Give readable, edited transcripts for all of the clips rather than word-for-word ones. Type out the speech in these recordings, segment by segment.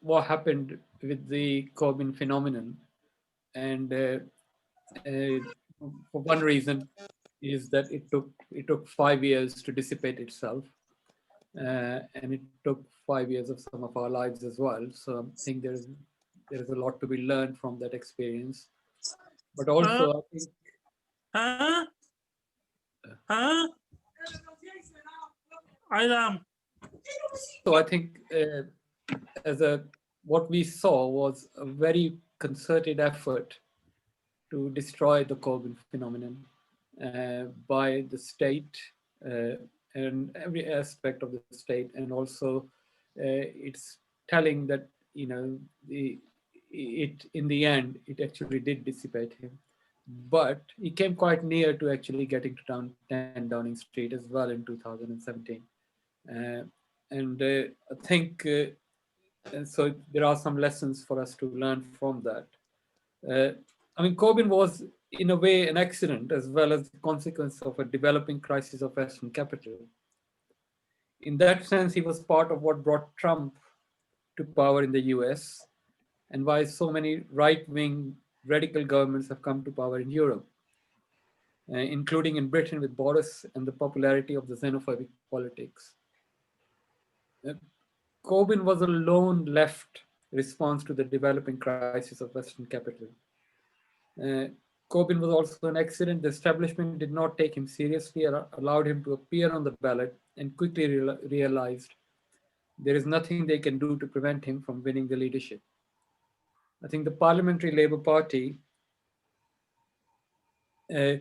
What happened with the Corbyn phenomenon, and for one reason is that it took 5 years to dissipate itself, and it took 5 years of some of our lives as well. So I think there is a lot to be learned from that experience. But also, I think Huh? Huh? I am. so. I think as a what we saw was a very concerted effort to destroy the Corbyn phenomenon by the state and every aspect of the state, and also it's telling that the it in the end it actually did dissipate him, but he came quite near to actually getting to 10 Downing Street as well in 2017, uh, and I think and so there are some lessons for us to learn from that. I mean, Corbyn was, in a way, an accident as well as the consequence of a developing crisis of Western capital. In that sense, he was part of what brought Trump to power in the US and why so many right wing radical governments have come to power in Europe, including in Britain with Boris and the popularity of the xenophobic politics. Uh, Corbyn was a lone left response to the developing crisis of Western capital. Uh, Corbyn was also an accident. The establishment did not take him seriously or allowed him to appear on the ballot and quickly realized there is nothing they can do to prevent him from winning the leadership. I think the Parliamentary Labour Party uh,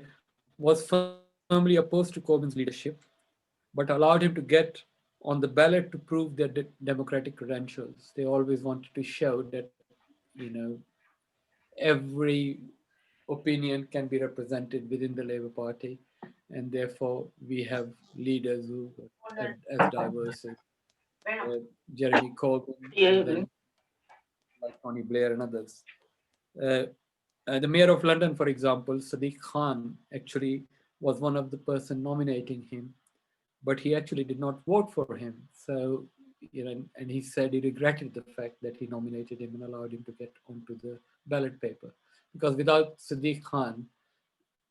was firmly opposed to Corbyn's leadership, but allowed him to get on the ballot to prove their democratic credentials. They always wanted to show that, every opinion can be represented within the Labour Party, and therefore we have leaders who are as diverse as Jeremy Corbyn, and then like Tony Blair and others. Uh, the mayor of London, for example, Sadiq Khan, actually was one of the person nominating him, but he actually did not vote for him. So, and he said he regretted the fact that he nominated him and allowed him to get onto the ballot paper, because without Sadiq Khan,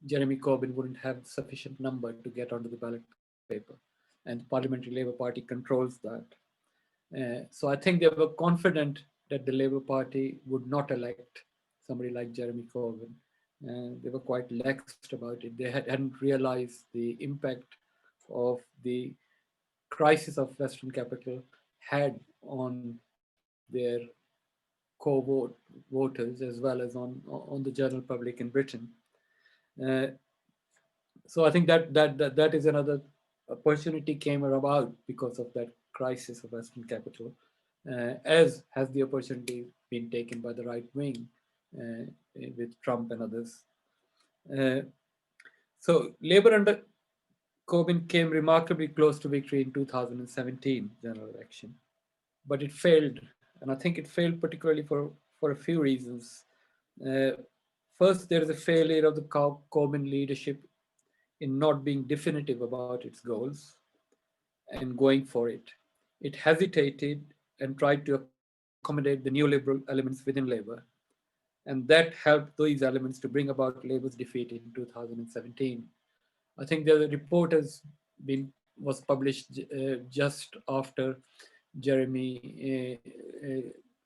Jeremy Corbyn wouldn't have sufficient number to get onto the ballot paper, and the Parliamentary Labour Party controls that. So I think they were confident that the Labour Party would not elect somebody like Jeremy Corbyn. They were quite laxed about it. They hadn't realized the impact of the crisis of Western capital had on their voters as well as on the general public in Britain. Uh, so I think that is another opportunity came about because of that crisis of Western capital, as has the opportunity been taken by the right wing with Trump and others. Uh, so Labour under Corbyn came remarkably close to victory in 2017 general election, but it failed, and I think it failed particularly for a few reasons. Uh, First, there is a failure of the Corbyn leadership in not being definitive about its goals and going for it. It hesitated and tried to accommodate the neoliberal elements within Labour, and that helped those elements to bring about Labour's defeat in 2017. I think the report was published just after Jeremy.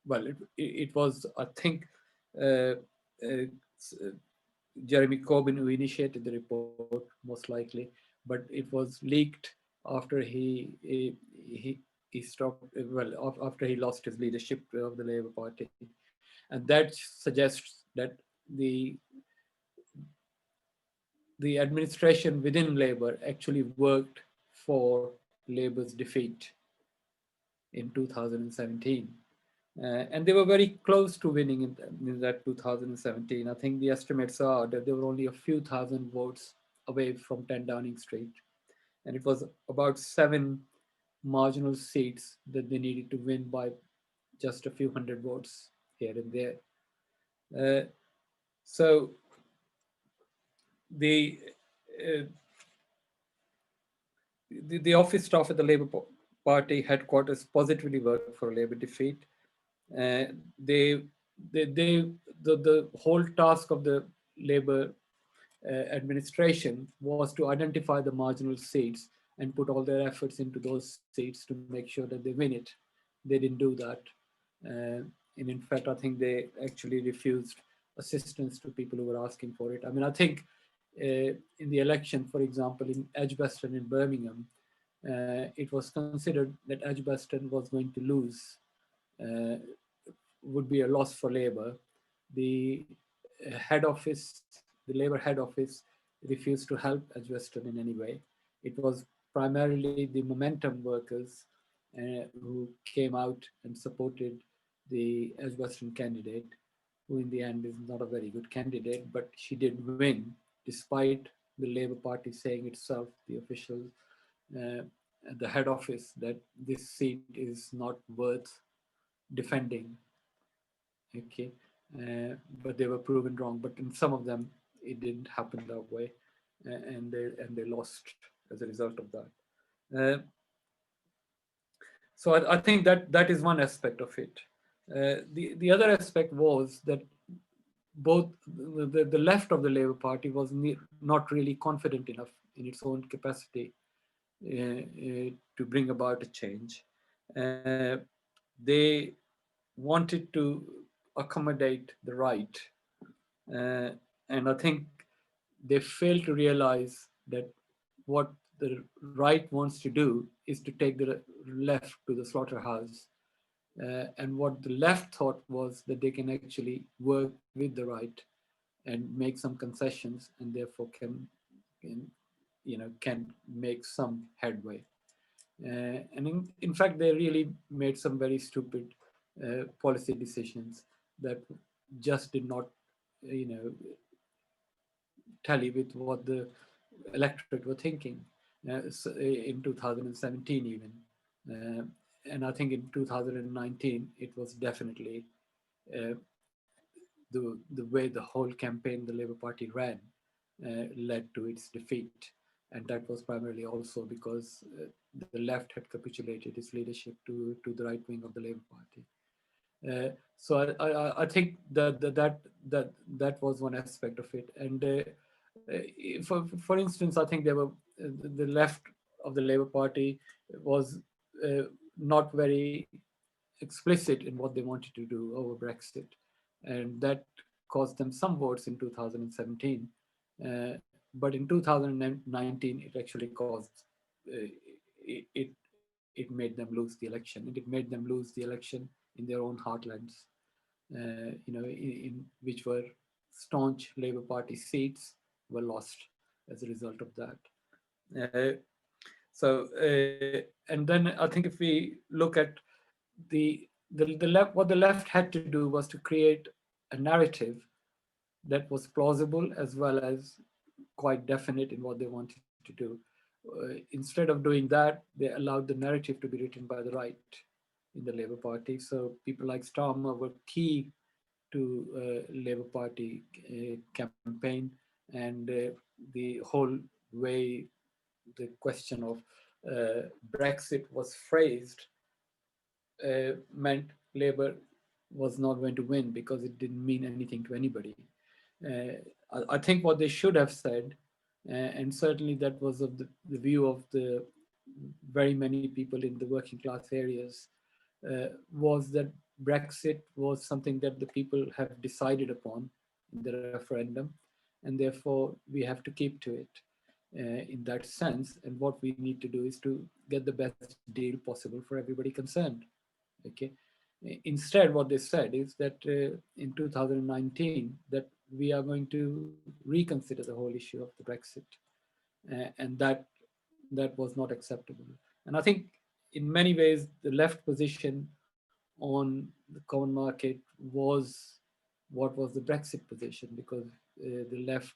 Well, it was, I think, uh, Jeremy Corbyn who initiated the report, most likely, but it was leaked after he stopped. Well, after he lost his leadership of the Labour Party, and that suggests that the the administration within Labour actually worked for Labour's defeat in 2017. And they were very close to winning in that 2017. I think the estimates are that there were only a few thousand votes away from 10 Downing Street. And it was about 7 marginal seats that they needed to win by just a few hundred votes here and there. So the, uh, the office staff at the Labour Party headquarters positively worked for a Labour defeat. Uh, they, the whole task of the Labour administration was to identify the marginal seats and put all their efforts into those seats to make sure that they win it. They didn't do that. And in fact, I think they actually refused assistance to people who were asking for it. I mean, I think in the election, for example, in Edgbaston in Birmingham, it was considered that Edgbaston was going to lose, uh, would be a loss for Labour. The head office, the Labour head office, refused to help Edgbaston in any way. It was primarily the Momentum workers who came out and supported the Edgbaston candidate, who in the end is not a very good candidate, but she did win despite the Labour Party saying itself, the official uh, at the head office, that this seat is not worth defending. Okay, but they were proven wrong. But in some of them, it didn't happen that way, and they lost as a result of that. Uh, so I think that that is one aspect of it. The other aspect was that both the left of the Labour Party was not really confident enough in its own capacity to bring about a change. They wanted to accommodate the right, uh, and I think they fail to realize that what the right wants to do is to take the left to the slaughterhouse. And what the left thought was that they can actually work with the right and make some concessions, and therefore can make some headway. And in fact, they really made some very stupid policy decisions that just did not, you know, tally with what the electorate were thinking in 2017 even. And I think in 2019, it was definitely uh, the way the whole campaign the Labour Party ran led to its defeat. And that was primarily also because the left had capitulated its leadership to the right wing of the Labour Party. So I think that was one aspect of it. And for instance, I think there were the left of the Labour Party was uh, not very explicit in what they wanted to do over Brexit, and that cost them some votes in 2017. But in 2019, it actually caused it made them lose the election, and it made them lose the election in their own heartlands, in which were staunch Labour Party seats were lost as a result of that. Uh, and then I think if we look at the left, what the left had to do was to create a narrative that was plausible as well as quite definite in what they wanted to do. Instead of doing that, they allowed the narrative to be written by the right in the Labour Party. So people like Starmer were key to Labour Party campaign, and the whole way the question of Brexit was phrased meant Labour was not going to win because it didn't mean anything to anybody. I think what they should have said, and certainly that was of the view of the very many people in the working class areas, was that Brexit was something that the people have decided upon in the referendum, and therefore we have to keep to it in that sense. And what we need to do is to get the best deal possible for everybody concerned. Okay. Instead, what they said is that in 2019, that we are going to reconsider the whole issue of the Brexit, and that was not acceptable. And I think in many ways, the left position on the common market was what was the Brexit position, because the left,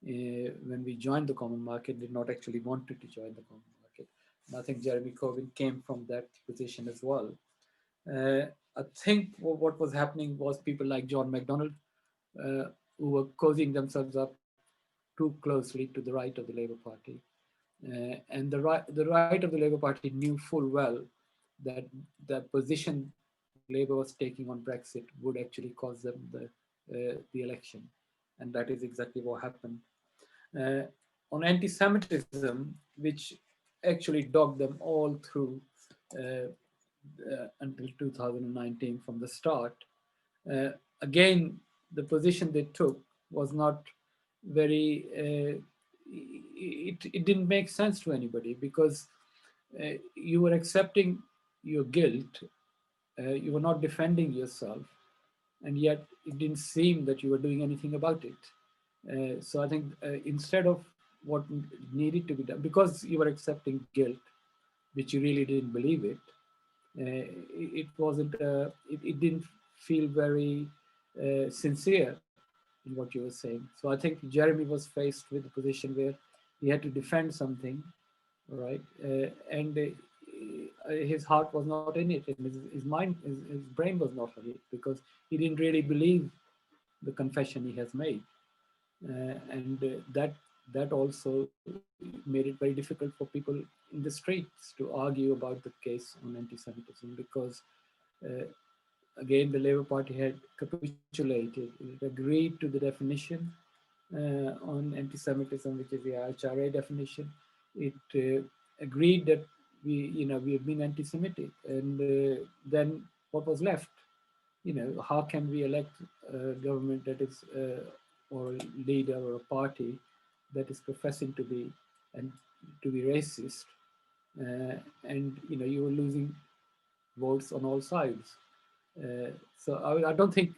when we joined the common market, did not actually wanted to join the common market. And I think Jeremy Corbyn came from that position as well. I think what was happening was people like John McDonnell, who were cozying themselves up too closely to the right of the Labour Party, And the right of the Labour Party knew full well that the position Labour was taking on Brexit would actually cost them the election. And that is exactly what happened. Uh, on anti-Semitism, which actually dogged them all through until 2019 from the start. Uh, Again, the position they took was not very, it didn't make sense to anybody because you were accepting your guilt, you were not defending yourself, and yet it didn't seem that you were doing anything about it. So I think instead of what needed to be done, because you were accepting guilt, which you really didn't believe it, it wasn't, it didn't feel very sincere in what you were saying. So I think Jeremy was faced with a position where he had to defend something, right? And his heart was not in it, and his mind, his brain was not on it because he didn't really believe the confession he has made. And that also made it very difficult for people in the streets to argue about the case on anti-Semitism because uh, again the Labour Party had capitulated. It agreed to the definition on anti-Semitism, which is the IHRA definition. It agreed that we have been anti-Semitic, and then what was left? How can we elect a government that is, or a leader or a party that is professing to be and to be racist, and you were losing votes on all sides. So I don't think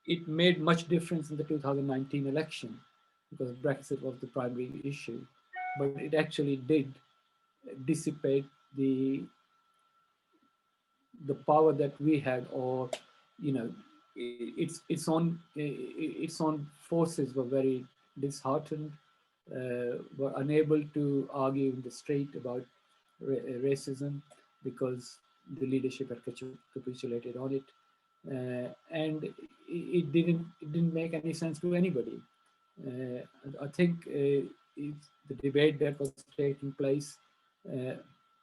it made much difference in the 2019 election because Brexit was the primary issue, but it actually did dissipate the the power that we had, or you know, its own forces were very disheartened, were unable to argue in the street about racism because the leadership had capitulated on it, and it didn't make any sense to anybody. I think the debate that was taking place uh,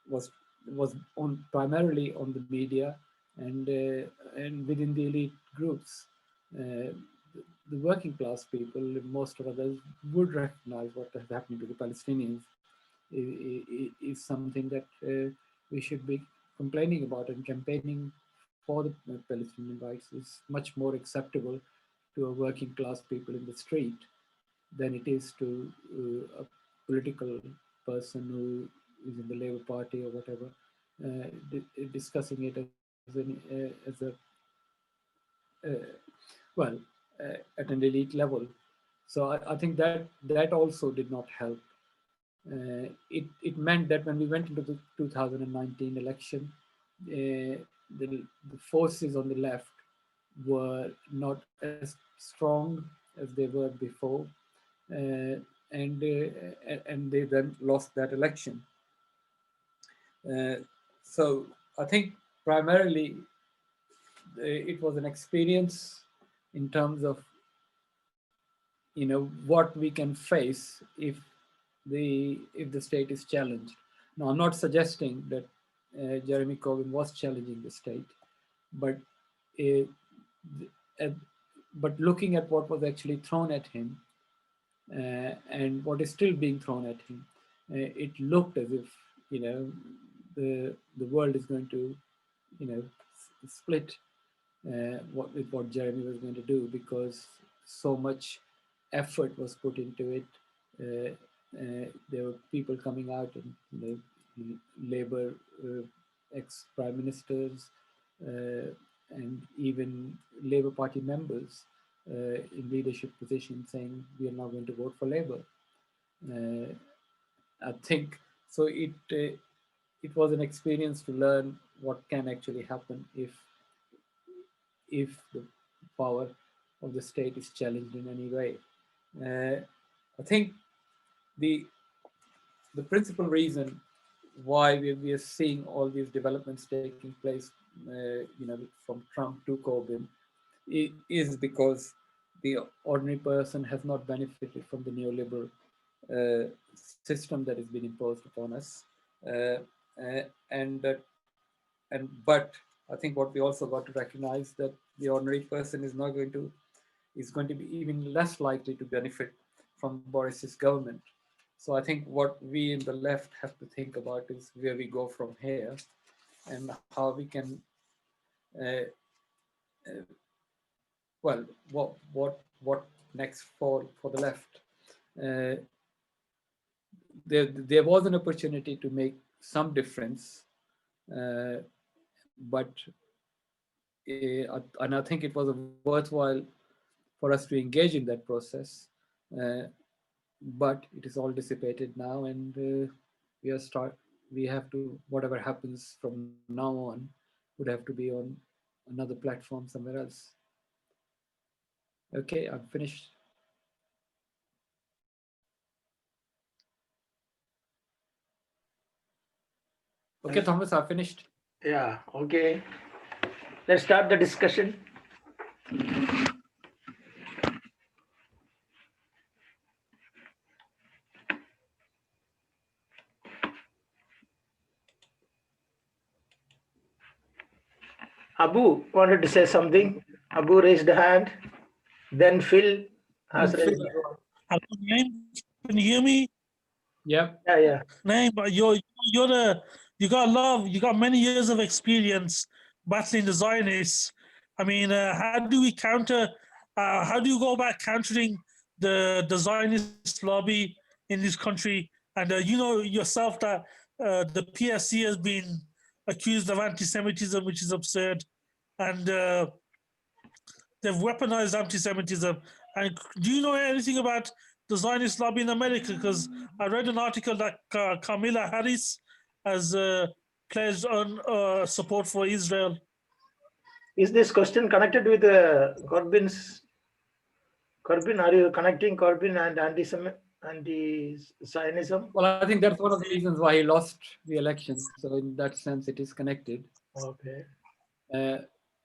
was was on primarily on the media and within the elite groups. Uh, the working class people, most of others, would recognize what has happened to the Palestinians is something that we should be complaining about, and campaigning for the Palestinian rights is much more acceptable to a working class people in the street than it is to a political person who is in the Labour Party or whatever, discussing it as a uh, well at an elite level. So I think that also did not help. It meant that when we went into the 2019 election, the forces on the left were not as strong as they were before, uh, and they then lost that election. Uh, so I think primarily it was an experience in terms of what we can face if the state is challenged. Now, I'm not suggesting that Jeremy Corbyn was challenging the state, but uh, uh, but looking at what was actually thrown at him and what is still being thrown at him, it looked as if the world is going to split what Jeremy was going to do because so much effort was put into it. There were people coming out and Labour ex-prime ministers and even Labour Party members in leadership positions saying we are not going to vote for Labour. Uh, I think so. It was an experience to learn what can actually happen if the power of the state is challenged in any way. I think the the principal reason why we are seeing all these developments taking place, from Trump to Corbyn, is because the ordinary person has not benefited from the neoliberal system that has been imposed upon us. Uh, uh, and but I think what we also got to recognize that the ordinary person is going to be even less likely to benefit from Boris's government. So I think what we in the left have to think about is where we go from here and how we can, uh, uh, well, what next for the left. Uh, there was an opportunity to make some difference, uh, but and I think it was worthwhile for us to engage in that process. Uh, but it is all dissipated now, and we are start. We have to, whatever happens from now on, would have to be on another platform somewhere else. Okay, I'm finished. Okay, Thomas, I finished. Yeah, okay. Let's start the discussion. Abu wanted to say something. Abu raised a hand. Then Phil has raised a hand. Hello, Naeem. Can you hear me? Yeah. Yeah. Naeem, but you got many years of experience battling the Zionists. I mean, how do we counter? How do you go about countering the Zionist lobby in this country? And you know yourself that the PSC has been accused of anti-Semitism, which is absurd, and they've weaponized anti-Semitism. And do you know anything about the Zionist lobby in America? Because I read an article that Kamala Harris has pledged on support for Israel. Is this question connected with Corbyn's? Corbyn, are you connecting Corbyn and anti-Zionism? Well, I think that's one of the reasons why he lost the election. So in that sense, it is connected. Okay.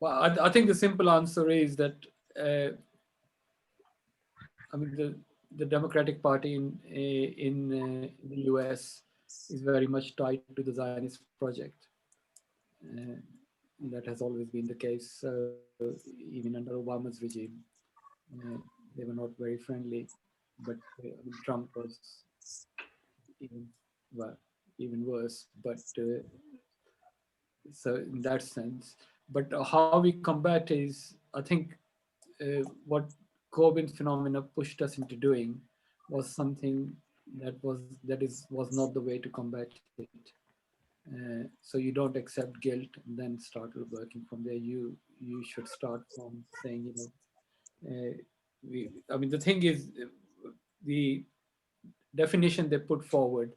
Well, I think the simple answer is that I mean the Democratic Party in the US is very much tied to the Zionist project. That has always been the case, even under Obama's regime. They were not very friendly, but Trump was even, well, even worse. But so in that sense, but how we combat is, I think, what Corbyn's phenomena pushed us into doing was something was not the way to combat it. So you don't accept guilt and then start working from there. You should start from saying, I mean, the thing is, the definition they put forward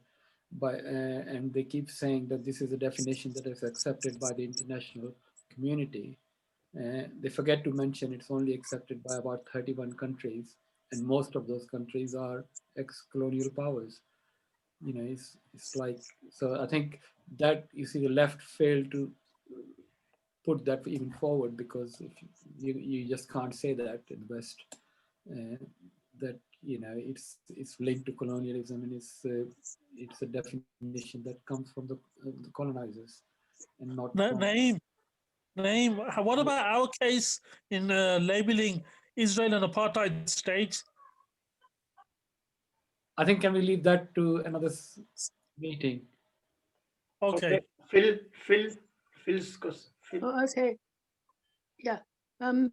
and they keep saying that this is a definition that is accepted by the international community. They forget to mention it's only accepted by about 31 countries, and most of those countries are ex-colonial powers. It's like, so I think that, you see, the left failed to put that even forward, because if you just can't say that in the West, that it's linked to colonialism, and it's a definition that comes from the colonizers and not from. Naeem, what about our case in labeling Israel an apartheid state? I think, can we leave that to another meeting? Okay. Phil's question. Oh, okay. Yeah. I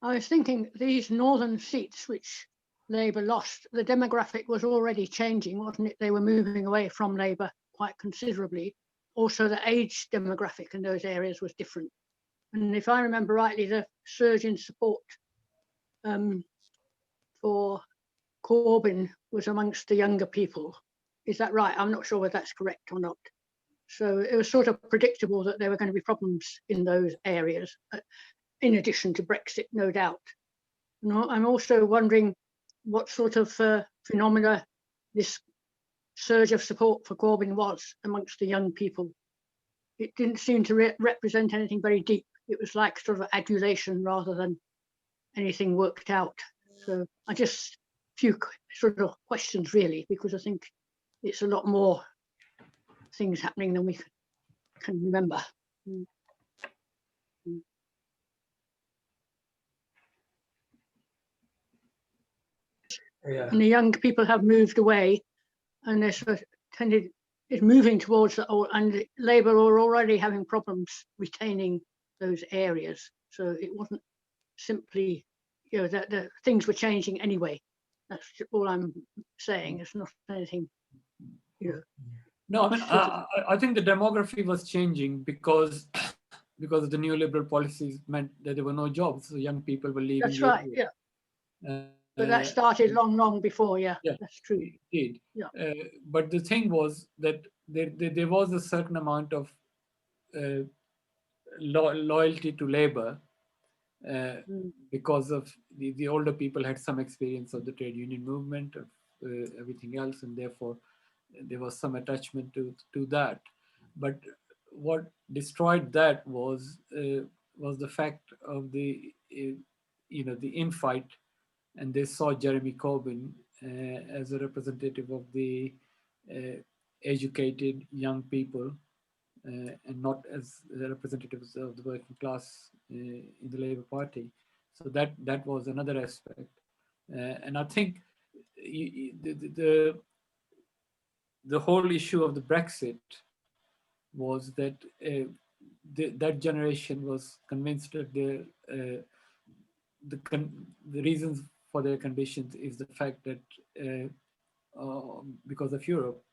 was thinking these northern seats which Labour lost, the demographic was already changing, wasn't it? They were moving away from Labour quite considerably. Also, the age demographic in those areas was different. And if I remember rightly, the surge in support for Corbyn was amongst the younger people. Is that right? I'm not sure whether that's correct or not. So it was sort of predictable that there were going to be problems in those areas, in addition to Brexit, no doubt. And I'm also wondering what sort of phenomena this surge of support for Corbyn was amongst the young people. It didn't seem to represent anything very deep. It was like sort of adulation rather than anything worked out. So I just few sort of questions really, because I think it's a lot more things happening than we can remember. Yeah. And the young people have moved away, and they're sort of tended is moving towards the old, and Labour are already having problems retaining those areas. So it wasn't simply, you know, that the things were changing anyway. That's all I'm saying. It's not anything, you know. No, I mean, I think the demography was changing because of the neoliberal policies meant that there were no jobs, so young people were leaving. That's right. Yeah. But that started long before. Yeah, yeah, that's true. It did. Yeah. But the thing was that there was a certain amount of loyalty to Labour because of the older people had some experience of the trade union movement, of everything else, and therefore there was some attachment to that. But what destroyed that was the fact of the the infight, and they saw Jeremy Corbyn as a representative of the educated young people and not as representatives of the working class in the Labour Party. So that was another aspect, and I think the whole issue of the Brexit was that that generation was convinced that the reasons for their conditions is the fact that because of Europe,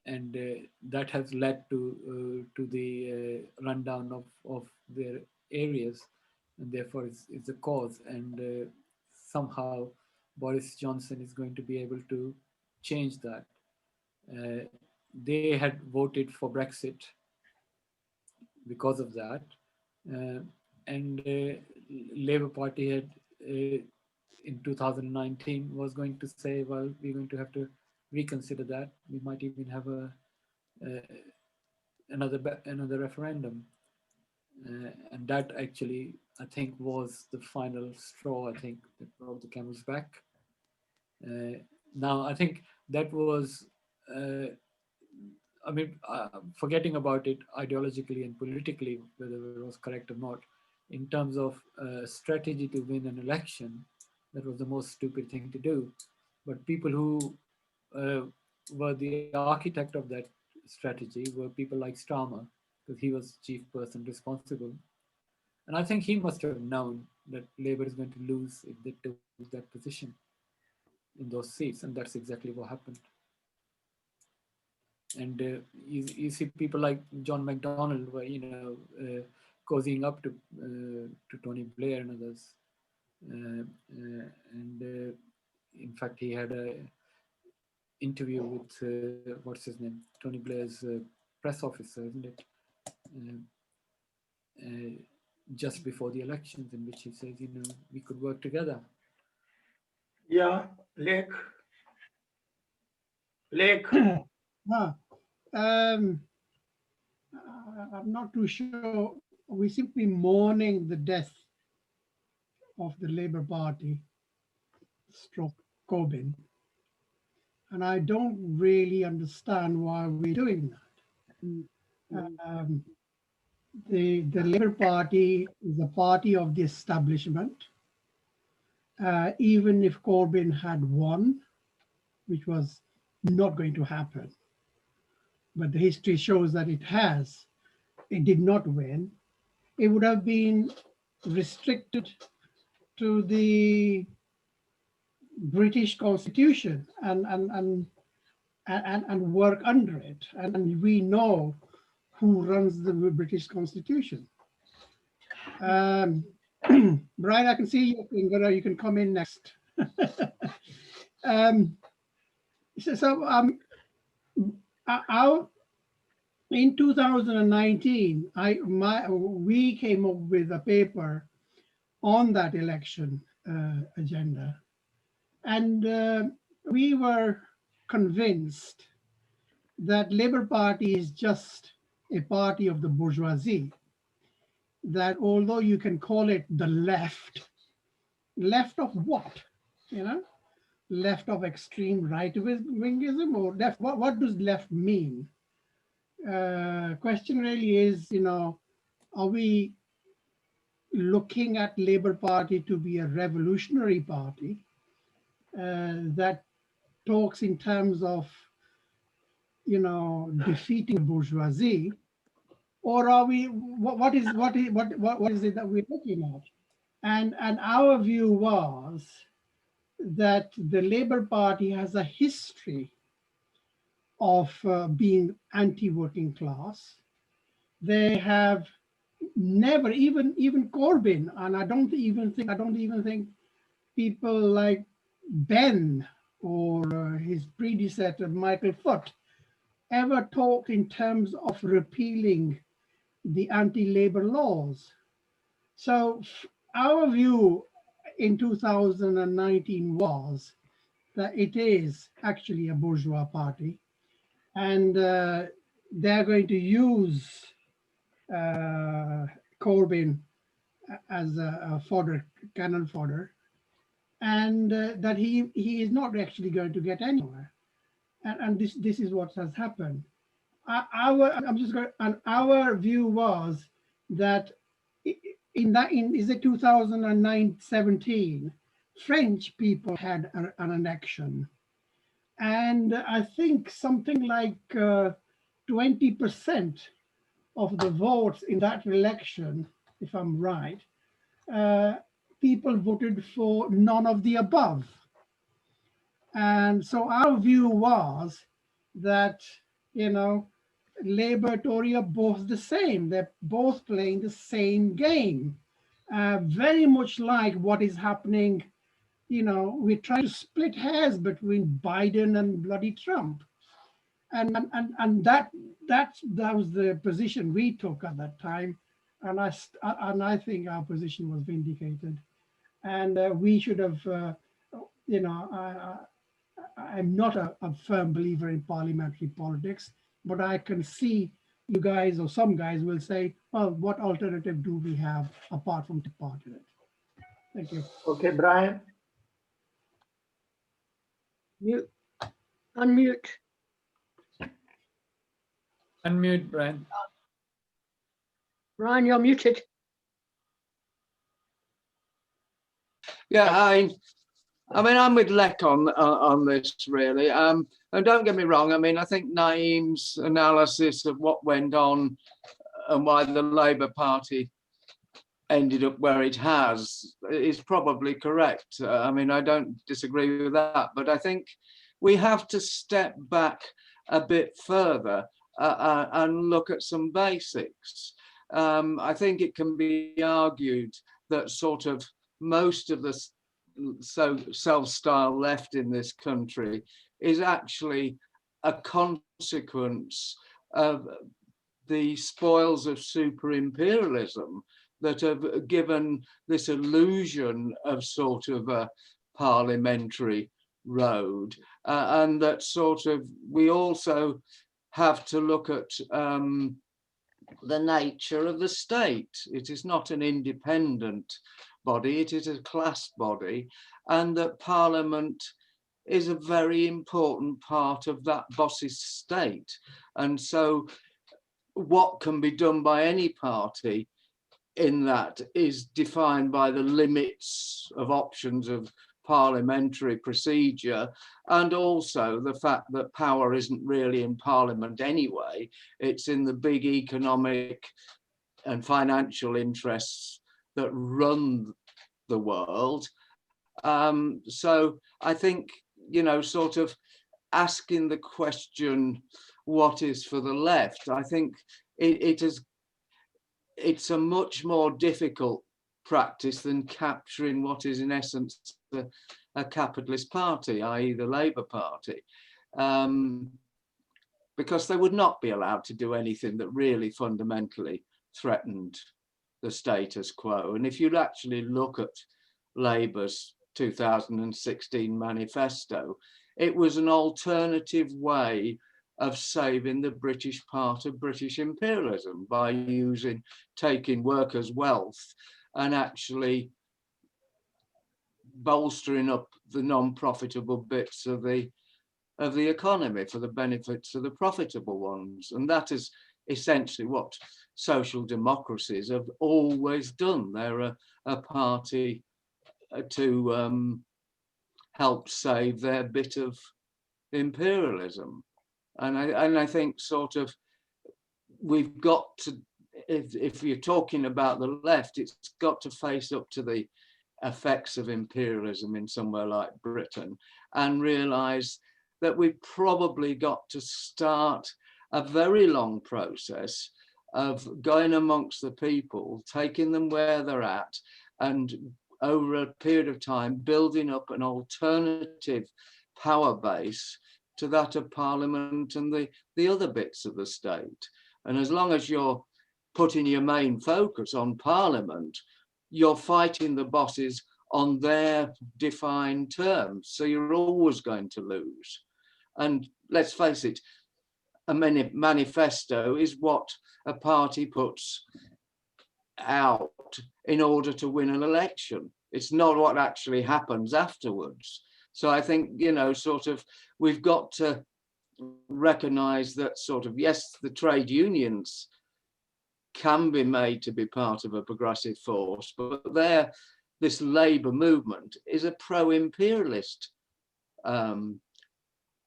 and that has led to the rundown of their areas, and therefore it's a cause. And somehow Boris Johnson is going to be able to change that. They had voted for Brexit because of that, and Labour Party had in 2019 was going to say, well, we're going to have to reconsider that. We might even have another referendum, and that actually, I think, was the final straw. I think that brought the camel's back. Now, I think that was, I mean, forgetting about it ideologically and politically, whether it was correct or not, in terms of strategy to win an election, that was the most stupid thing to do. But people who were the architect of that strategy were people like Starmer, because he was chief person responsible. And I think he must have known that Labour is going to lose if they took that position in those seats, and that's exactly what happened. And you see people like John McDonnell were, cozying up to Tony Blair and others. And in fact, he had a interview with what's his name, Tony Blair's press officer, isn't it? Just before the elections, in which he says, we could work together. Yeah, Lake. I'm not too sure. We seem to be mourning the death of the Labour Party, stroke Corbyn. And I don't really understand why we're doing that. The Labour Party is a party of the establishment. Even if Corbyn had won, which was not going to happen, but the history shows that it has, it did not win. It would have been restricted to the British Constitution and work under it. And we know who runs the British Constitution. Brian, I can see your finger. You can come in next. In 2019, we came up with a paper on that election agenda, and we were convinced that Labour Party is just a party of the bourgeoisie, that although you can call it the left of what? you know, left of extreme right wingism, or left? What does left mean? Question really is, you know, are we looking at Labour Party to be a revolutionary party that talks in terms of, you know, defeating bourgeoisie, or are we? What is it that we're looking at? And our view was that the Labour Party has a history of being anti-working class. They have never, even Corbyn, and I don't even think people like Ben or his predecessor Michael Foot ever talked in terms of repealing the anti-labor laws. So our view in 2019 was that it is actually a bourgeois party, and they're going to use Corbyn as a fodder, cannon fodder, and that he is not actually going to get anywhere. And this is what has happened. Our view was that in the 2009-17, French people had an election, and I think something like 20% of the votes in that election, if I'm right, people voted for none of the above. And so our view was that, you know, Labour, Tory are both the same. They're both playing the same game. Very much like what is happening, you know, we're trying to split hairs between Biden and bloody Trump. And that was the position we took at that time. And I think our position was vindicated. And we should have, you know, I'm not a firm believer in parliamentary politics, but I can see you guys, or some guys will say, well, what alternative do we have apart from the part in it? Thank you. Okay, Brian. Mute. Unmute. Unmute, Brian. Ryan, you're muted. Yeah, I mean, I'm with Lek on this really. And don't get me wrong. I mean, I think Naeem's analysis of what went on and why the Labour Party ended up where it has is probably correct. I mean, I don't disagree with that, but I think we have to step back a bit further and look at some basics. I think it can be argued that sort of most of the self-styled left in this country is actually a consequence of the spoils of super imperialism that have given this illusion of sort of a parliamentary road, and that sort of we also have to look at the nature of the state. It is not an independent body, it is a class body, and that Parliament is a very important part of that boss's state. And so what can be done by any party in that is defined by the limits of options of parliamentary procedure, and also the fact that power isn't really in Parliament anyway, it's in the big economic and financial interests that run the world. So I think, you know, sort of asking the question, what is for the left? I think it's a much more difficult practice than capturing what is in essence a capitalist party, i.e. the Labour Party, because they would not be allowed to do anything that really fundamentally threatened the status quo. And if you actually look at Labour's 2016 manifesto, it was an alternative way of saving the British part of British imperialism by taking workers' wealth and actually bolstering up the non-profitable bits of the economy for the benefits of the profitable ones. And that is essentially what social democracies have always done. They're a party to help save their bit of imperialism. And I think sort of we've got to, if you're talking about the left, it's got to face up to the effects of imperialism in somewhere like Britain and realise that we've probably got to start a very long process of going amongst the people, taking them where they're at, and over a period of time building up an alternative power base to that of Parliament and the other bits of the state. And as long as you're putting your main focus on Parliament, you're fighting the bosses on their defined terms. So you're always going to lose. And let's face it, a manifesto is what a party puts out in order to win an election. It's not what actually happens afterwards. So I think, you know, sort of, we've got to recognise that sort of, yes, the trade unions can be made to be part of a progressive force, but this labour movement is a pro-imperialist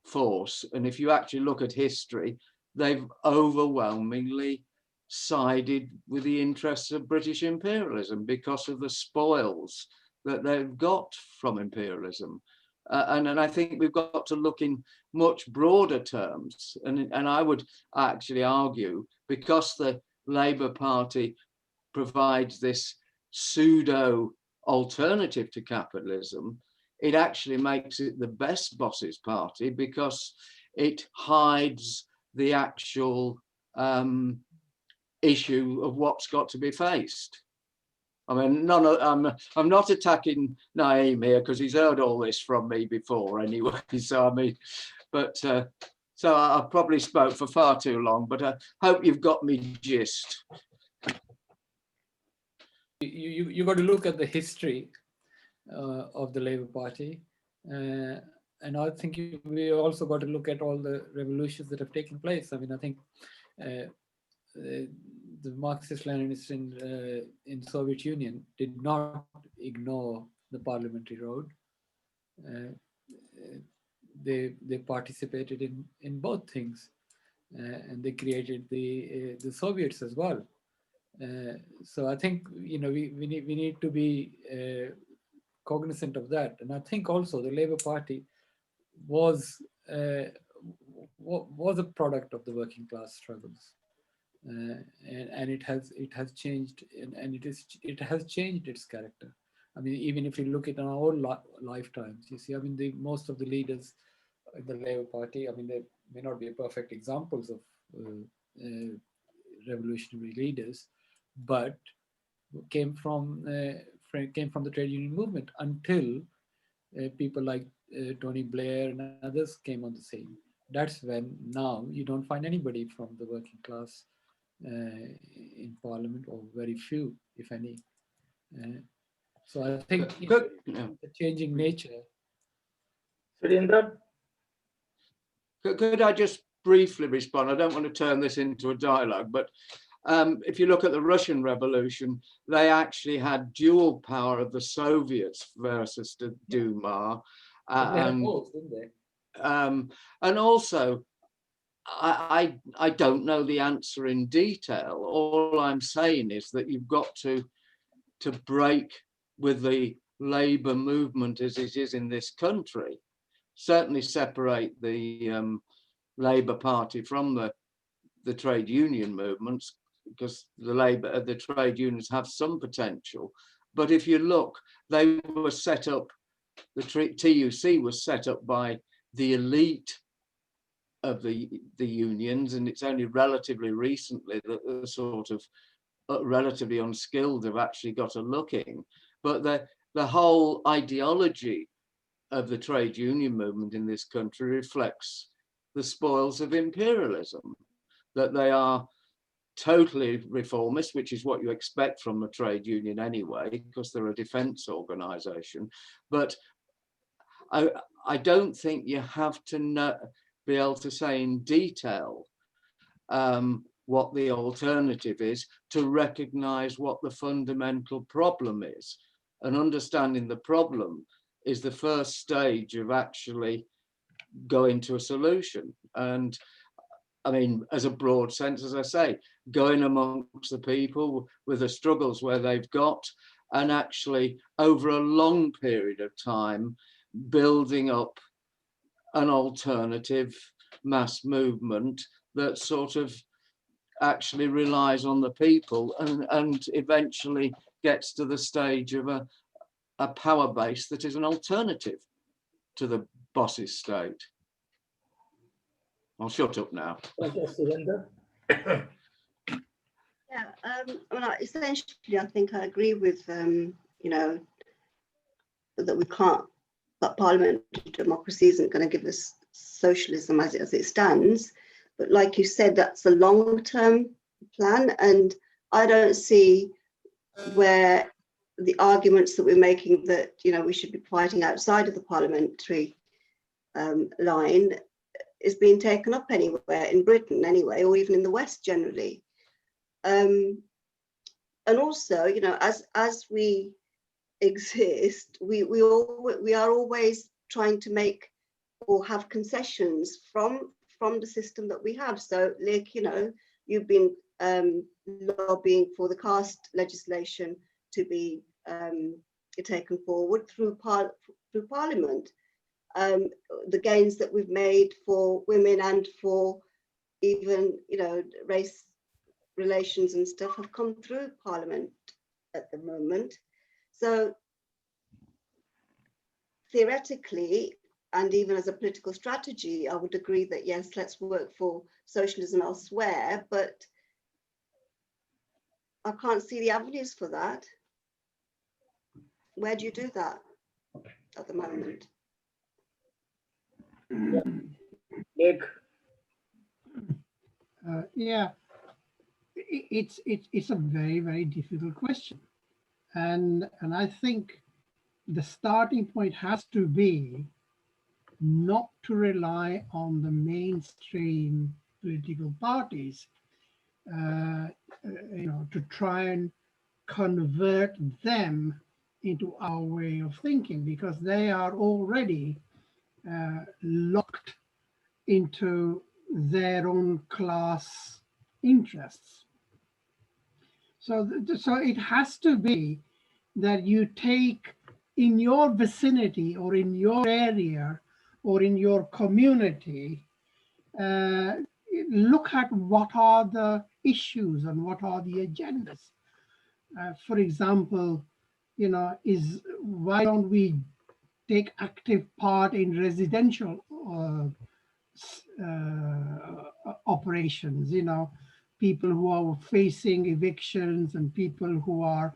force. And if you actually look at history, they've overwhelmingly sided with the interests of British imperialism because of the spoils that they've got from imperialism. And I think we've got to look in much broader terms. And I would actually argue, because the Labour Party provides this pseudo alternative to capitalism, it actually makes it the best boss's party because it hides the actual issue of what's got to be faced. I mean, I'm not attacking Naeem here because he's heard all this from me before anyway. So I mean, but so I probably spoke for far too long, but I hope you've got me gist. You got to look at the history of the Labour Party, and I think we also got to look at all the revolutions that have taken place. I mean, I think the Marxist-Leninists in Soviet Union did not ignore the parliamentary road. They participated in both things, and they created the Soviets as well. So I think, you know, we need to be cognizant of that. And I think also the Labour Party was a product of the working class struggles. And it has changed, and it has changed its character. I mean, even if you look at our own lifetimes, you see, I mean, most of the leaders in the Labour Party, I mean, they may not be perfect examples of revolutionary leaders, but came from the trade union movement until people like Tony Blair and others came on the scene. That's when now you don't find anybody from the working class in Parliament, or very few, if any. So I think the changing nature. Could I just briefly respond? I don't want to turn this into a dialogue, but if you look at the Russian Revolution, they actually had dual power of the Soviets versus the Duma. And also, I don't know the answer in detail. All I'm saying is that you've got to break with the labour movement as it is in this country. Certainly separate the Labour Party from the trade union movements, because the trade unions have some potential. But if you look, they were set up, the TUC was set up by the elite of the unions, and it's only relatively recently that the sort of relatively unskilled have actually got a looking. But the whole ideology of the trade union movement in this country reflects the spoils of imperialism, that they are totally reformist, which is what you expect from a trade union anyway, because they're a defence organisation. But I don't think you have to be able to say in detail what the alternative is to recognise what the fundamental problem is. And understanding the problem is the first stage of actually going to a solution. And I mean, as a broad sense, as I say, going amongst the people with the struggles where they've got, and actually over a long period of time, building up an alternative mass movement that sort of actually relies on the people and eventually gets to the stage of a power base that is an alternative to the boss's state. I'll shut up now. Surrender. Yeah, well, essentially, I think I agree with, you know, that we can't, that parliamentary democracy isn't going to give us socialism as it stands. But like you said, that's a long-term plan. And I don't see where the arguments that we're making that, you know, we should be fighting outside of the parliamentary line is being taken up anywhere in Britain anyway, or even in the West generally. And also, you know, as we exist, we are always trying to make or have concessions from the system that we have. So, like, you know, you've been lobbying for the caste legislation to be taken forward through Parliament. The gains that we've made for women and for even, you know, race relations and stuff have come through Parliament at the moment. So theoretically, and even as a political strategy, I would agree that yes, let's work for socialism elsewhere, but I can't see the avenues for that. Where do you do that at the moment? Nick. Yeah, it's a very, very difficult question, and I think the starting point has to be not to rely on the mainstream political parties, you know, to try and convert them into our way of thinking, because they are already locked into their own class interests. So it has to be that you take in your vicinity or in your area or in your community, look at what are the issues and what are the agendas. For example, you know, why don't we take active part in residential operations, you know, people who are facing evictions and people who are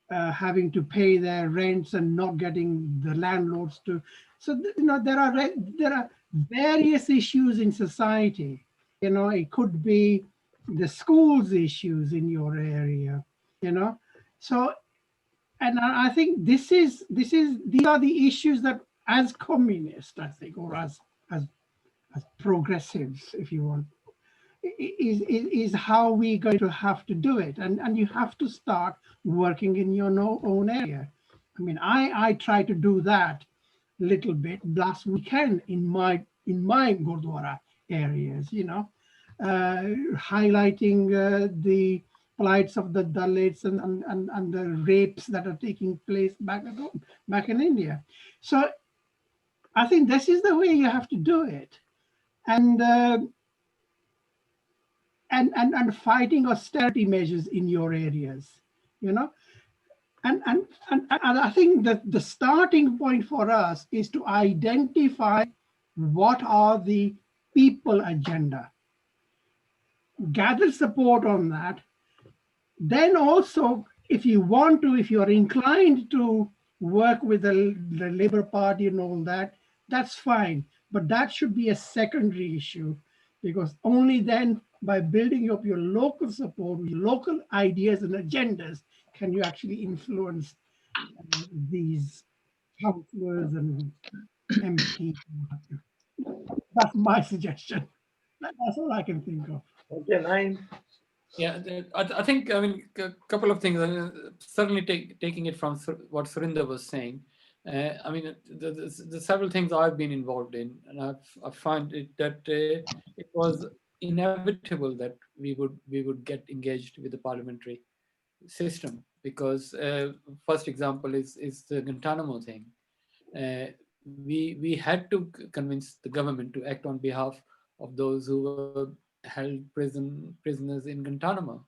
having to pay their rents and not getting the landlords to. So, you know, there are various issues in society. You know, it could be the schools issues in your area, you know. So, and I think these are the issues that as communists, I think, or as progressives, if you want, is how we're going to have to do it. And you have to start working in your own area. I mean, I try to do that a little bit last weekend in my Gurdwara areas, you know, highlighting the plights of the Dalits and the rapes that are taking place back at home, back in India. So I think this is the way you have to do it. And fighting austerity measures in your areas, you know, and I think that the starting point for us is to identify what are the people agenda, gather support on that. Then also, if you're inclined to work with the Labour Party and all that, that's fine. But that should be a secondary issue, because only then by building up your local support, with local ideas and agendas, can you actually influence these councillors and MPs. That's my suggestion. That's all I can think of. Okay, 9. Yeah, I think, I mean, a couple of things. Certainly taking it from what Surinder was saying. I mean, the several things I've been involved in, and I find it that it was inevitable that we would get engaged with the parliamentary system, because first example is the Guantanamo thing. We had to convince the government to act on behalf of those who were held prisoners in Guantanamo,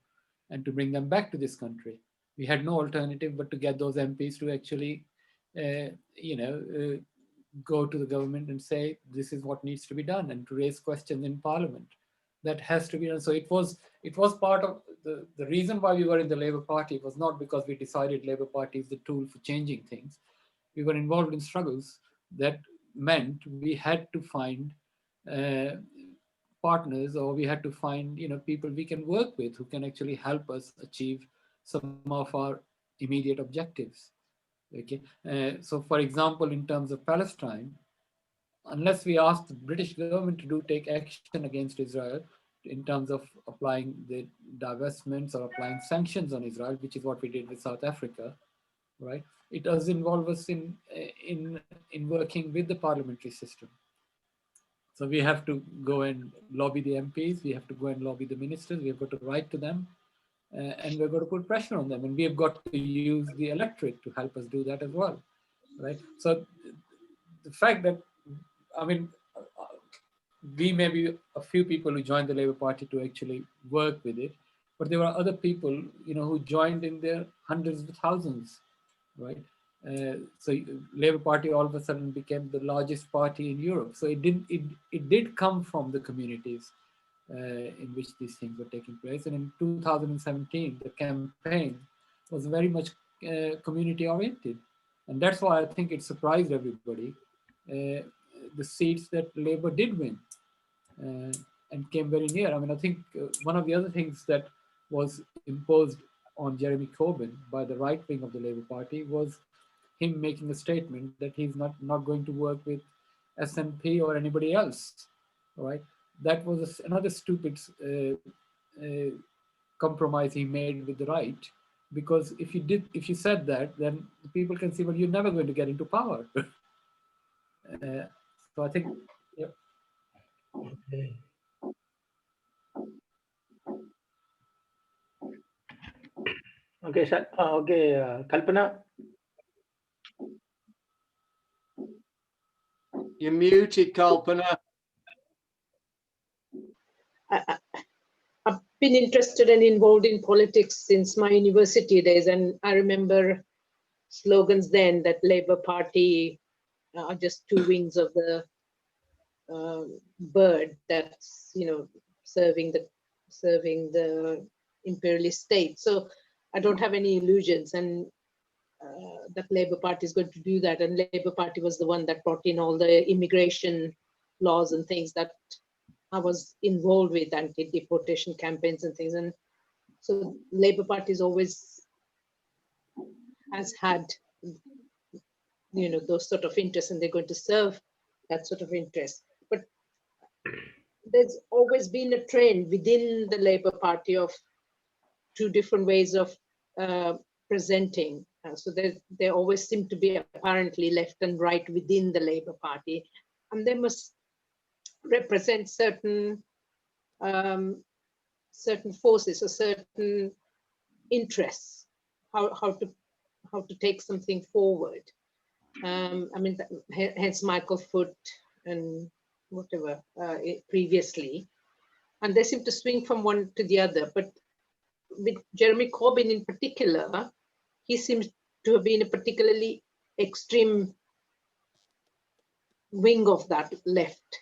and to bring them back to this country. We had no alternative but to get those MPs to actually, go to the government and say this is what needs to be done, and to raise questions in Parliament. That has to be done. So it was part of the reason why we were in the Labour Party was not because we decided Labour Party is the tool for changing things. We were involved in struggles that meant we had to find partners, or we had to find people we can work with who can actually help us achieve some of our immediate objectives. Okay, so for example, in terms of Palestine, unless we ask the British government to take action against Israel in terms of applying the divestments or applying sanctions on Israel, which is what we did with South Africa, right? It does involve us in working with the parliamentary system. So we have to go and lobby the MPs, we have to go and lobby the ministers, we have got to write to them, and we've got to put pressure on them, and we have got to use the electorate to help us do that as well, right? So the fact that, I mean, we may be a few people who joined the Labour Party to actually work with it, but there were other people, who joined in their hundreds of thousands, right? So Labour Party all of a sudden became the largest party in Europe. So it did come from the communities in which these things were taking place. And in 2017, the campaign was very much community oriented, and that's why I think it surprised everybody. The seats that Labour did win and came very near. I mean, I think one of the other things that was imposed on Jeremy Corbyn by the right wing of the Labour Party was him making a statement that he's not going to work with SNP or anybody else, right? That was another stupid compromise he made with the right, because if you said that, then people can see, well, you're never going to get into power. So I think, yeah. Okay. Okay, sir. Okay, Kalpana. You're muted, Kalpana. I've been interested and involved in politics since my university days, and I remember slogans then that Labour Party are just two wings of the bird that's serving the imperialist state. So I don't have any illusions, and that Labour Party is going to do that. And Labour Party was the one that brought in all the immigration laws and things that I was involved with, anti-deportation campaigns and things. And so Labour Party has had, those sort of interests, and they're going to serve that sort of interest. But there's always been a trend within the Labour Party of two different ways of presenting. So there always seem to be apparently left and right within the Labour Party, and they must represent certain forces or certain interests, how to take something forward. I mean, hence Michael Foot and whatever previously, and they seem to swing from one to the other. But with Jeremy Corbyn in particular, he seems to have been a particularly extreme wing of that left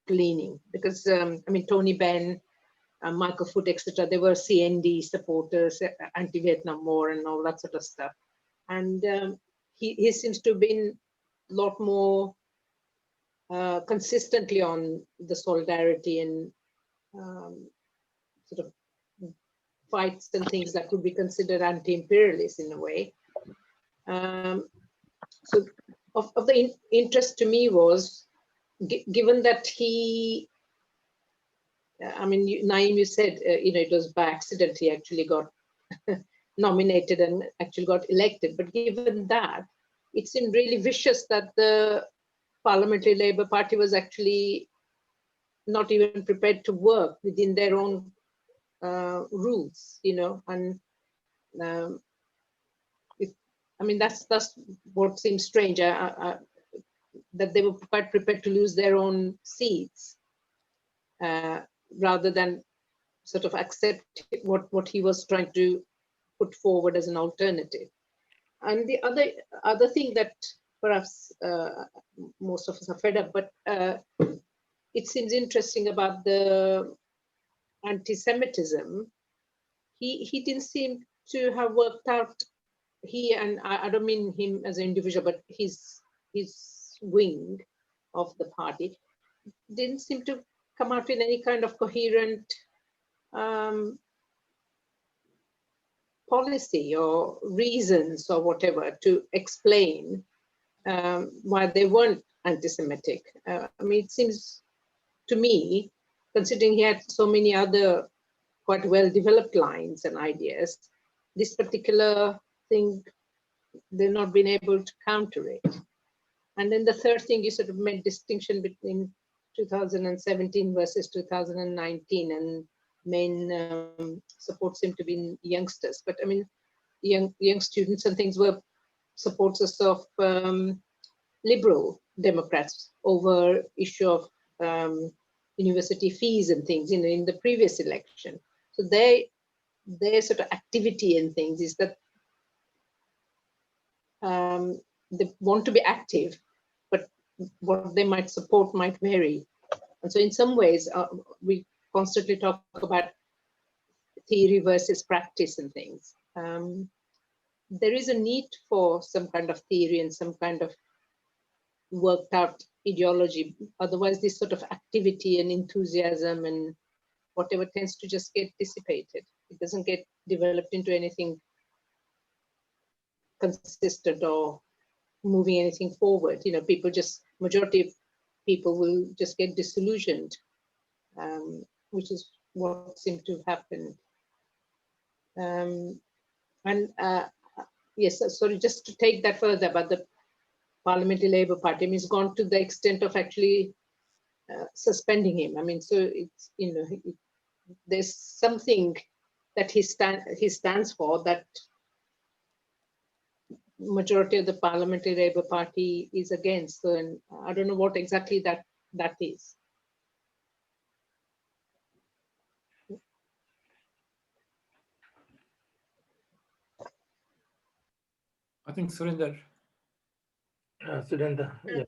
leaning, because I mean, Tony Benn, Michael Foot, etc., they were CND supporters, anti-Vietnam War and all that sort of stuff. And he seems to have been a lot more consistently on the solidarity and sort of fights and things that could be considered anti-imperialist in a way. So of the interest to me was, given that he, I mean, Naeem, you said, it was by accident he actually got nominated and actually got elected. But given that, it seemed really vicious that the Parliamentary Labour Party was actually not even prepared to work within their own rules, and I mean, that's what seems strange, that they were quite prepared to lose their own seats rather than sort of accept what he was trying to put forward as an alternative. And the other thing that perhaps most of us are fed up, but it seems interesting about the anti-Semitism. He didn't seem to have worked out, and I don't mean him as an individual, but his wing of the party didn't seem to come out with any kind of coherent policy or reasons or whatever to explain why they weren't anti-Semitic. I mean, it seems to me, considering he had so many other quite well-developed lines and ideas, this particular thing, they've not been able to counter it. And then the third thing, you sort of made distinction between 2017 versus 2019, and main support seemed to be in youngsters. But I mean, young students and things were supporters of liberal Democrats over issue of university fees and things in the previous election. So their sort of activity and things is that they want to be active, but what they might support might vary. And so in some ways, we constantly talk about theory versus practice and things. There is a need for some kind of theory and some kind of worked out ideology. Otherwise, this sort of activity and enthusiasm and whatever tends to just get dissipated. It doesn't get developed into anything consistent or moving anything forward. People just, majority of people will just get disillusioned, which is what seemed to happen. Yes, sorry, just to take that further about the Parliamentary Labour Party, I mean, it's gone to the extent of actually suspending him. I mean, so it's, there's something that he stands for that majority of the Parliamentary Labour Party is against. So, and I don't know what exactly that is. I think Surinder. Surinder, yeah.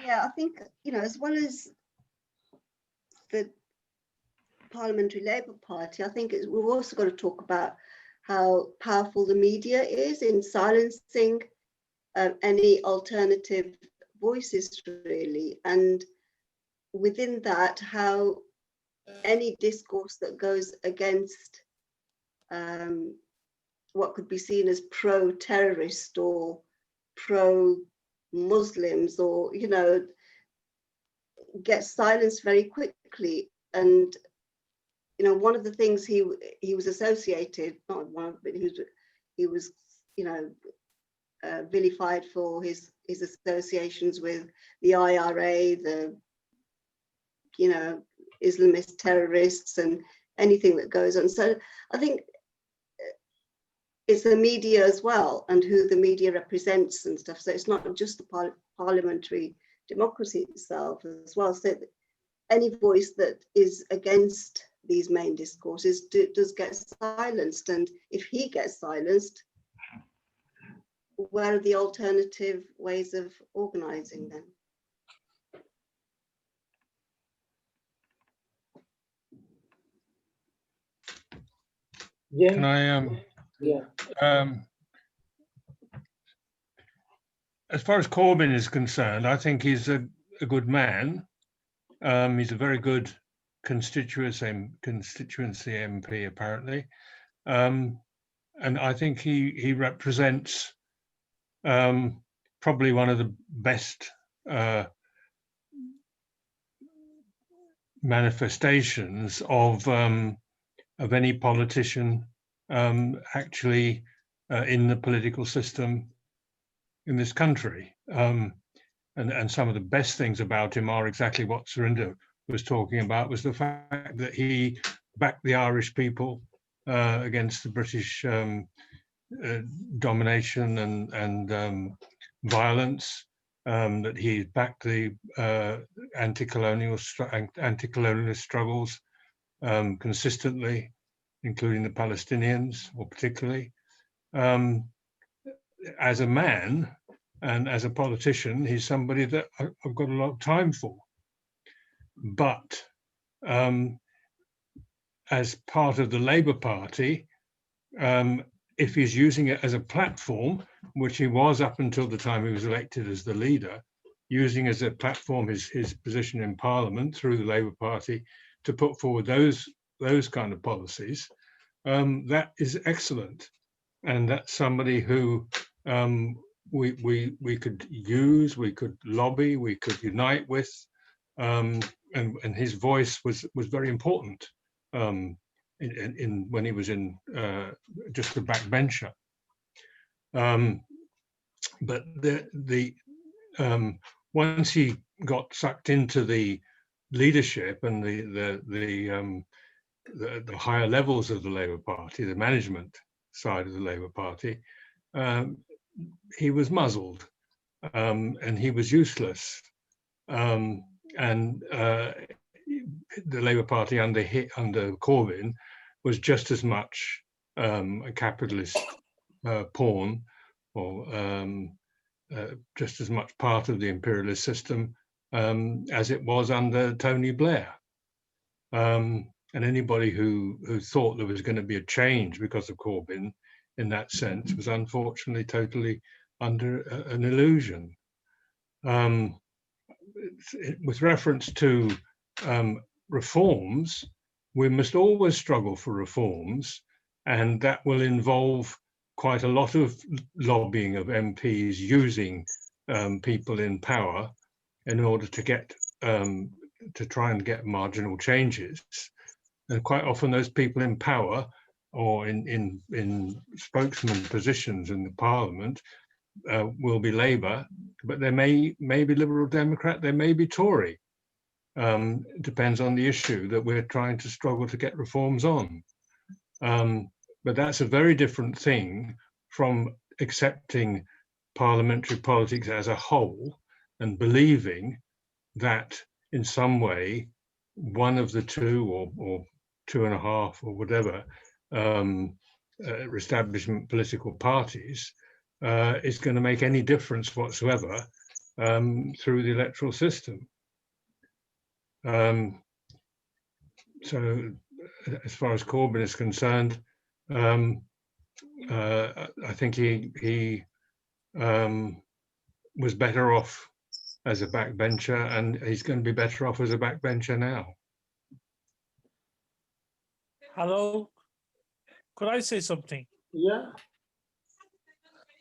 Yeah, I think, as well as the Parliamentary Labour Party, I think we've also got to talk about how powerful the media is in silencing any alternative voices, really. And within that, how any discourse that goes against what could be seen as pro-terrorist or pro-Muslims, or gets silenced very quickly. And one of the things he was associated, not one, but he was vilified for his associations with the IRA, the Islamist terrorists, and anything that goes on. So I think it's the media as well, and who the media represents and stuff. So it's not just the parliamentary democracy itself as well. So any voice that is against these main discourses does get silenced. And if he gets silenced, where are the alternative ways of organizing then? Yeah. Can I Yeah. As far as Corbyn is concerned, I think he's a good man. He's a very good constituency MP apparently, and I think he represents probably one of the best manifestations of any politician actually in the political system in this country. And some of the best things about him are exactly what Surinder was talking about, was the fact that he backed the Irish people against the British domination and violence, that he backed the anti-colonialist struggles consistently, including the Palestinians, or particularly. As a man and as a politician, he's somebody that I've got a lot of time for. But as part of the Labour Party, if he's using it as a platform, which he was up until the time he was elected as the leader, using as a platform his position in Parliament through the Labour Party to put forward those kind of policies, that is excellent. And that's somebody who we could use, we could lobby, we could unite with, and his voice was very important in when he was in just a backbencher. But the once he got sucked into the leadership and the higher levels of the Labour Party, the management side of the Labour Party, he was muzzled and he was useless. And the Labour Party under Corbyn was just as much a capitalist pawn, or just as much part of the imperialist system as it was under Tony Blair. And anybody who thought there was going to be a change because of Corbyn in that sense was unfortunately totally under an illusion. With reference to reforms, we must always struggle for reforms, and that will involve quite a lot of lobbying of MPs using people in power in order to get to try and get marginal changes. And quite often those people in power or in spokesman positions in the Parliament will be Labour, but they may be Liberal Democrat, they may be Tory. Depends on the issue that we're trying to struggle to get reforms on. But that's a very different thing from accepting parliamentary politics as a whole and believing that in some way one of the two or two and a half or whatever establishment political parties is going to make any difference whatsoever through the electoral system. So as far as Corbyn is concerned, I think he was better off as a backbencher, and he's going to be better off as a backbencher now. Hello, could I say something? Yeah.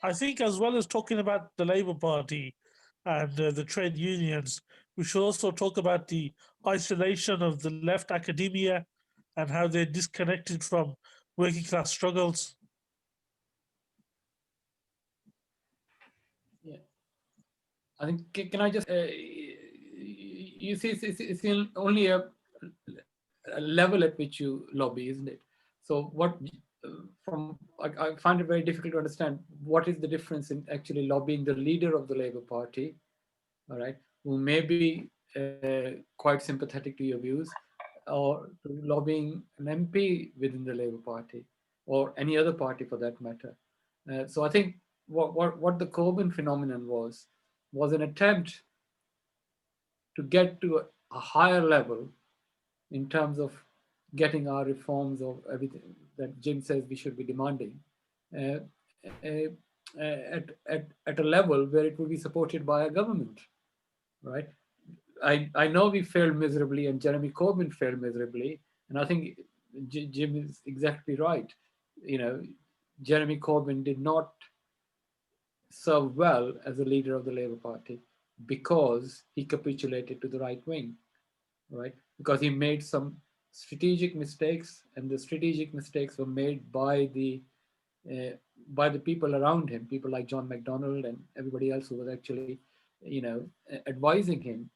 I think as well as talking about the Labour Party and the trade unions, we should also talk about the isolation of the left academia and how they're disconnected from working class struggles. Yeah, I think, can I just, you see, it's only a level at which you lobby, isn't it? So what, I find it very difficult to understand what is the difference in actually lobbying the leader of the Labour Party, all right, who may be quite sympathetic to your views, or to lobbying an MP within the Labour Party or any other party for that matter. So I think what the Corbyn phenomenon was an attempt to get to a higher level in terms of getting our reforms of everything that Jim says we should be demanding at a level where it will be supported by a government, right? I know we failed miserably, and Jeremy Corbyn failed miserably, and I think Jim is exactly right. You know, Jeremy Corbyn did not serve well as a leader of the Labour Party because he capitulated to the right wing, right? Because he made some strategic mistakes, and the strategic mistakes were made by the people around him, people like John McDonnell and everybody else who was actually, you know, advising him,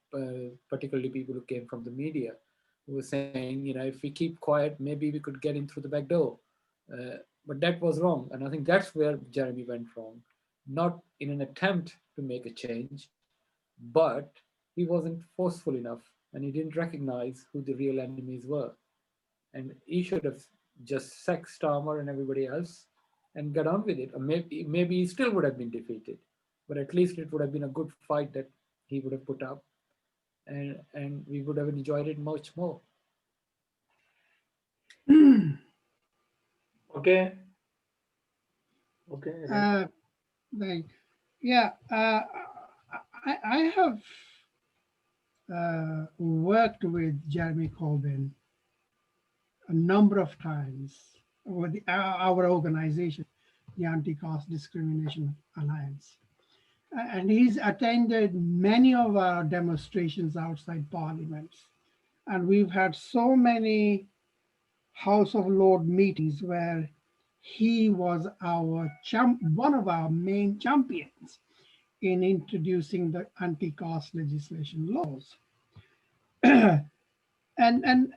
particularly people who came from the media, who were saying, you know, if we keep quiet, maybe we could get in through the back door. But that was wrong. And I think that's where Jeremy went wrong. Not in an attempt to make a change, but he wasn't forceful enough, and he didn't recognize who the real enemies were. And he should have just sacked Starmer and everybody else and got on with it. Or maybe he still would have been defeated, but at least it would have been a good fight that he would have put up, and we would have enjoyed it much more. Okay. Okay. Yeah, I have worked with Jeremy Corbyn a number of times with our organization, the Anti-Caste Discrimination Alliance. And he's attended many of our demonstrations outside parliaments. And we've had so many House of Lords meetings where he was one of our main champions in introducing the anti-caste legislation laws. and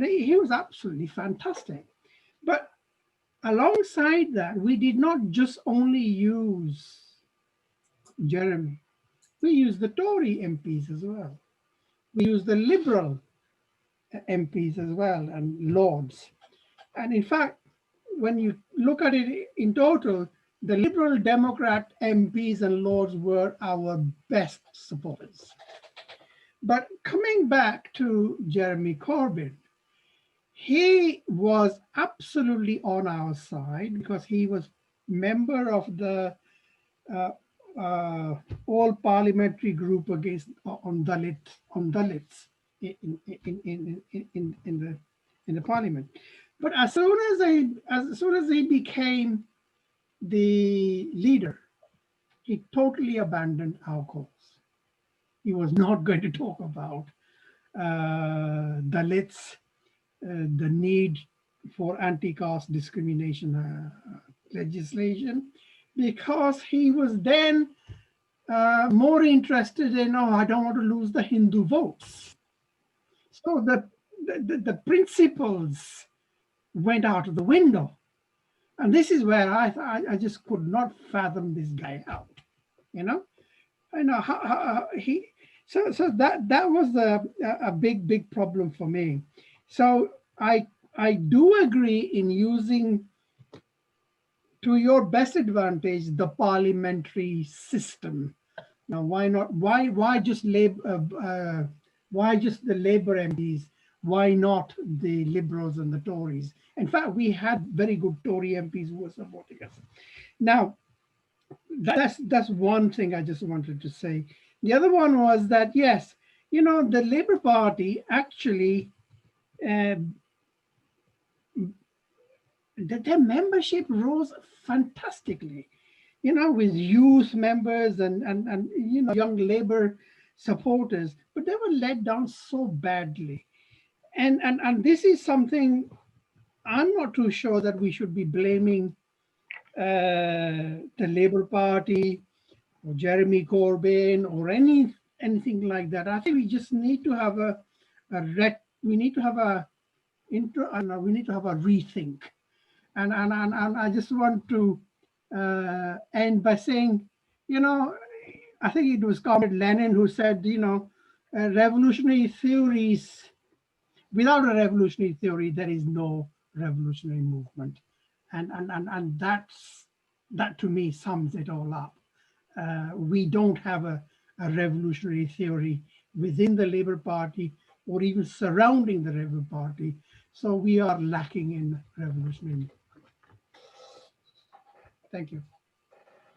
he was absolutely fantastic. But alongside that, we did not just only use Jeremy. We used the Tory MPs as well. We used the Liberal MPs as well, and Lords. And in fact, when you look at it in total, the Liberal Democrat MPs and Lords were our best supporters. But coming back to Jeremy Corbyn, he was absolutely on our side because he was member of the all parliamentary group against on Dalits in the parliament. But as soon as he became the leader, he totally abandoned our cause. He was not going to talk about Dalits, the need for anti-caste discrimination legislation, because he was then more interested in, oh, I don't want to lose the Hindu votes. So the principles went out of the window. And this is where I just could not fathom this guy out, you know? I know how he, so that was a big problem for me. So I do agree in using, to your best advantage, the parliamentary system. Now, why not? Why just why just the Labour MPs? Why not the Liberals and the Tories? In fact, we had very good Tory MPs who were supporting us. Now, that's one thing I just wanted to say. The other one was that, yes, you know, the Labour Party actually, their membership rose fantastically, you know, with youth members and you know, young Labour supporters, but they were let down so badly. And this is something I'm not too sure that we should be blaming the Labour Party or Jeremy Corbyn or anything like that. I think we just need to have a rethink. And I just want to end by saying, you know, I think it was Comrade Lenin who said, you know, revolutionary theories, without a revolutionary theory, there is no revolutionary movement. And that to me sums it all up. We don't have a revolutionary theory within the Labour Party or even surrounding the Labour Party. So we are lacking in revolutionary movement. Thank you.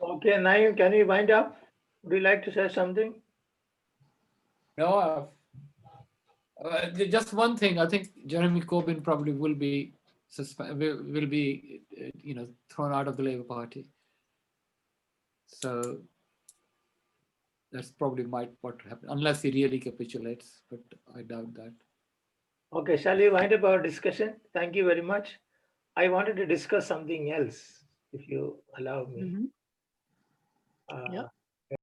Okay, Naeem, can we wind up? Would you like to say something? No, just one thing. I think Jeremy Corbyn probably will be thrown out of the Labour Party. So that's probably what happen, unless he really capitulates. But I doubt that. Okay, shall we wind up our discussion? Thank you very much. I wanted to discuss something else, if you allow me. Mhm. Yeah.